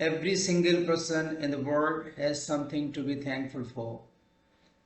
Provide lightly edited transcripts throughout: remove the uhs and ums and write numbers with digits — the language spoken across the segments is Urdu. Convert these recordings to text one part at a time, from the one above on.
Every single person in the world has something to be thankful for.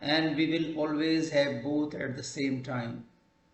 And we will always have both at the same time.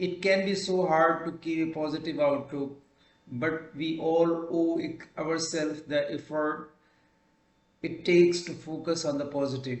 It can be so hard to keep a positive outlook, but we all owe ourselves the effort it takes to focus on the positive.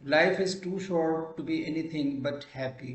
Life is too short to be anything but happy.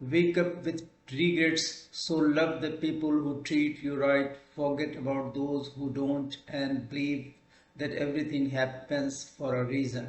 wake up with regrets, so love the people who treat you right, forget about those who don't, and believe that everything happens for a reason.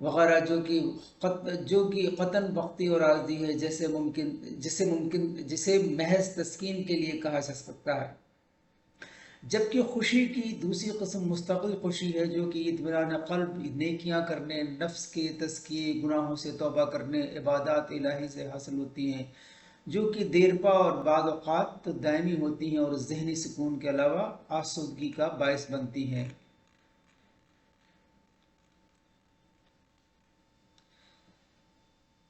وغیرہ، جو کہ قطعاً وقتی اور عارضی ہے، جسے محض تسکین کے لیے کہا جا سکتا ہے، جبکہ خوشی کی دوسری قسم مستقل خوشی ہے، جو کہ اطمینان قلب، نیکیاں کرنے، نفس کے تزکیے، گناہوں سے توبہ کرنے، عبادات الہی سے حاصل ہوتی ہیں، جو کہ دیرپا اور بعض اوقات تو دائمی ہوتی ہیں اور ذہنی سکون کے علاوہ آسودگی کا باعث بنتی ہیں۔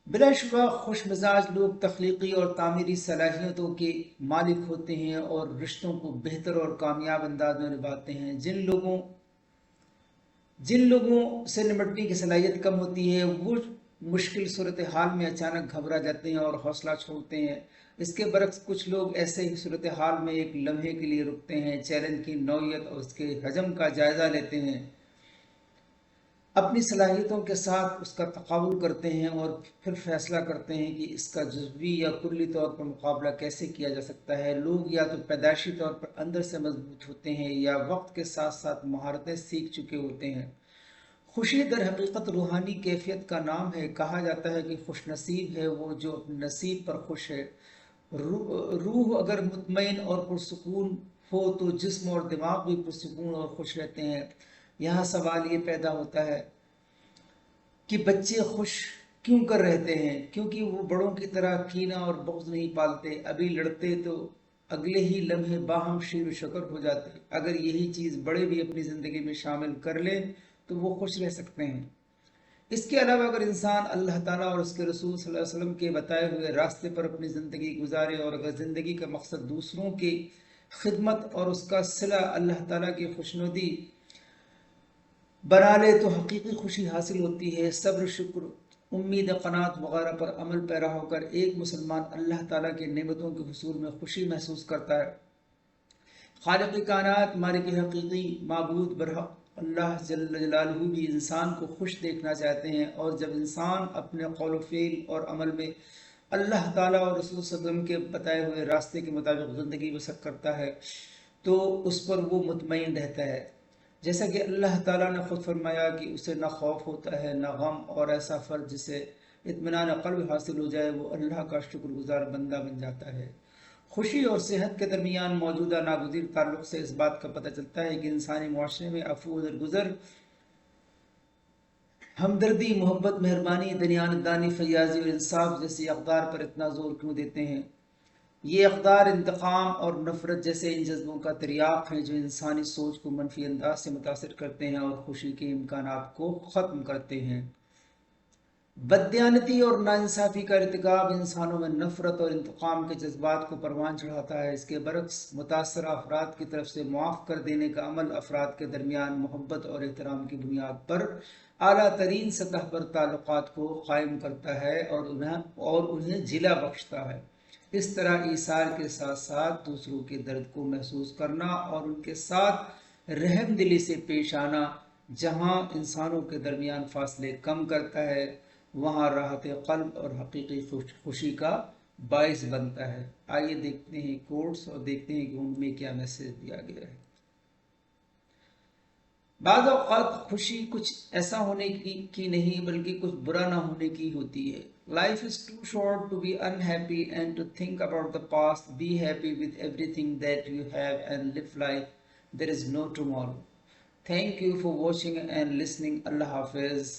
بلا شبہ خوش مزاج لوگ تخلیقی اور تعمیری صلاحیتوں کے مالک ہوتے ہیں اور رشتوں کو بہتر اور کامیاب انداز میں نبھاتے ہیں۔ جن لوگوں سے نمٹنے کی صلاحیت کم ہوتی ہے، وہ مشکل صورتحال میں اچانک گھبرا جاتے ہیں اور حوصلہ چھوڑتے ہیں۔ اس کے برعکس کچھ لوگ ایسے ہی صورتحال میں ایک لمحے کے لیے رکتے ہیں، چیلنج کی نوعیت اور اس کے حجم کا جائزہ لیتے ہیں، اپنی صلاحیتوں کے ساتھ اس کا تقابل کرتے ہیں اور پھر فیصلہ کرتے ہیں کہ اس کا جزوی یا کلی طور پر مقابلہ کیسے کیا جا سکتا ہے۔ لوگ یا تو پیدائشی طور پر اندر سے مضبوط ہوتے ہیں یا وقت کے ساتھ ساتھ مہارتیں سیکھ چکے ہوتے ہیں۔ خوشی در حقیقت روحانی کیفیت کا نام ہے۔ کہا جاتا ہے کہ خوش نصیب ہے وہ جو اپنے نصیب پر خوش ہے۔ روح اگر مطمئن اور پرسکون ہو تو جسم اور دماغ بھی پرسکون اور خوش رہتے ہیں۔ یہاں سوال یہ پیدا ہوتا ہے کہ بچے خوش کیوں کر رہتے ہیں؟ کیونکہ وہ بڑوں کی طرح کینہ اور بغض نہیں پالتے، ابھی لڑتے تو اگلے ہی لمحے باہم شیر و شکر ہو جاتے۔ اگر یہی چیز بڑے بھی اپنی زندگی میں شامل کر لیں تو وہ خوش رہ سکتے ہیں۔ اس کے علاوہ اگر انسان اللہ تعالیٰ اور اس کے رسول صلی اللہ علیہ وسلم کے بتائے ہوئے راستے پر اپنی زندگی گزارے اور اگر زندگی کا مقصد دوسروں کی خدمت اور اس کا صلہ اللہ تعالیٰ کی خوشنودی بنا لے تو حقیقی خوشی حاصل ہوتی ہے۔ صبر، شکر، امید، قناعت وغیرہ پر عمل پیرا ہو کر ایک مسلمان اللہ تعالیٰ کی نعمتوں کے حصول میں خوشی محسوس کرتا ہے۔ خالق کائنات، مالک حقیقی، معبود برحق اللہ جل جلالہ بھی انسان کو خوش دیکھنا چاہتے ہیں، اور جب انسان اپنے قول و فعل اور عمل میں اللہ تعالیٰ اور رسول صلی اللہ علیہ وسلم کے بتائے ہوئے راستے کے مطابق زندگی بسر کرتا ہے تو اس پر وہ مطمئن رہتا ہے، جیسا کہ اللہ تعالیٰ نے خود فرمایا کہ اسے نہ خوف ہوتا ہے نہ غم، اور ایسا فرد جسے اطمینان قلب حاصل ہو جائے وہ اللہ کا شکر گزار بندہ بن جاتا ہے۔ خوشی اور صحت کے درمیان موجودہ ناگزیر تعلق سے اس بات کا پتہ چلتا ہے کہ انسانی معاشرے میں عفو و درگزر، ہمدردی، محبت، مہربانی، دیانتدانی، فیاضی اور انصاف جیسی اقدار پر اتنا زور کیوں دیتے ہیں۔ یہ اقدار انتقام اور نفرت جیسے ان جذبوں کا تریاق ہیں جو انسانی سوچ کو منفی انداز سے متاثر کرتے ہیں اور خوشی کے امکانات کو ختم کرتے ہیں۔ بددیانتی اور ناانصافی کا ارتکاب انسانوں میں نفرت اور انتقام کے جذبات کو پروان چڑھاتا ہے۔ اس کے برعکس متاثرہ افراد کی طرف سے معاف کر دینے کا عمل افراد کے درمیان محبت اور احترام کی بنیاد پر اعلیٰ ترین سطح پر تعلقات کو قائم کرتا ہے اور انہیں جلا بخشتا ہے۔ اس طرح ایثار کے ساتھ ساتھ دوسروں کے درد کو محسوس کرنا اور ان کے ساتھ رحم دلی سے پیش آنا، جہاں انسانوں کے درمیان فاصلے کم کرتا ہے، وہاں راحت قلب اور حقیقی خوشی کا باعث بنتا ہے۔ آئیے دیکھتے ہیں کوٹس اور دیکھتے ہیں کہ ان میں کیا میسج دیا گیا ہے۔ بعض اوقات خوشی کچھ ایسا ہونے کی نہیں بلکہ کچھ برا نہ ہونے کی ہوتی ہے۔ Life is too short to be unhappy and to think about the past. Be happy with everything that you have and live life. There is no tomorrow. Thank you for watching and listening. Allah Hafiz.